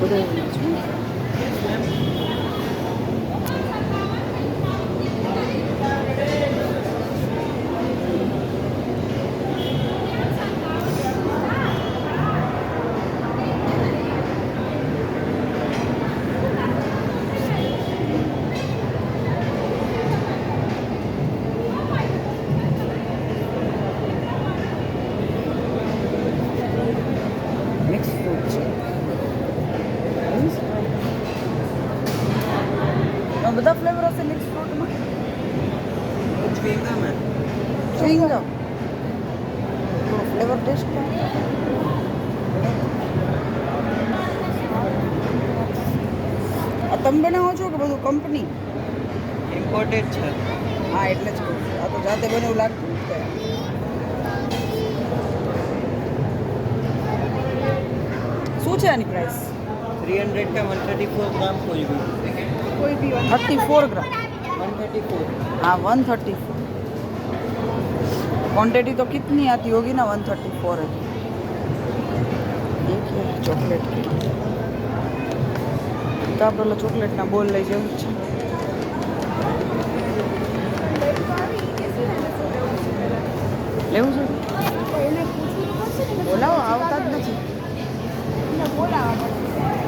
બધું એવું છે. મિક્સ ફ્રૂટ છે. બધા ફ્લેવર હશે મિક્સ ફ્રૂટમાં. च्युइंगम है। ચ્યુઇંગમ ફ્લેવર ટેસ્ટ આ તમે બનાવો છો કે બધું કંપની? इम्पोर्टेड है। હા એટલે જ કહું છું. આ તો જાતે બનેવું લાગતું નથી કાંઈ. શું છે આની પ્રાઇસ? 300 का 134 ग्राम कोई भी। कोई भी 34 ग्राम. 134। हाँ 134. क्वांटिटी तो कितनी आती होगी ना? 134 है. एक है चॉकलेट की. तो आप बोलो चॉकलेट ना बोल ले जाओ. लेવું છે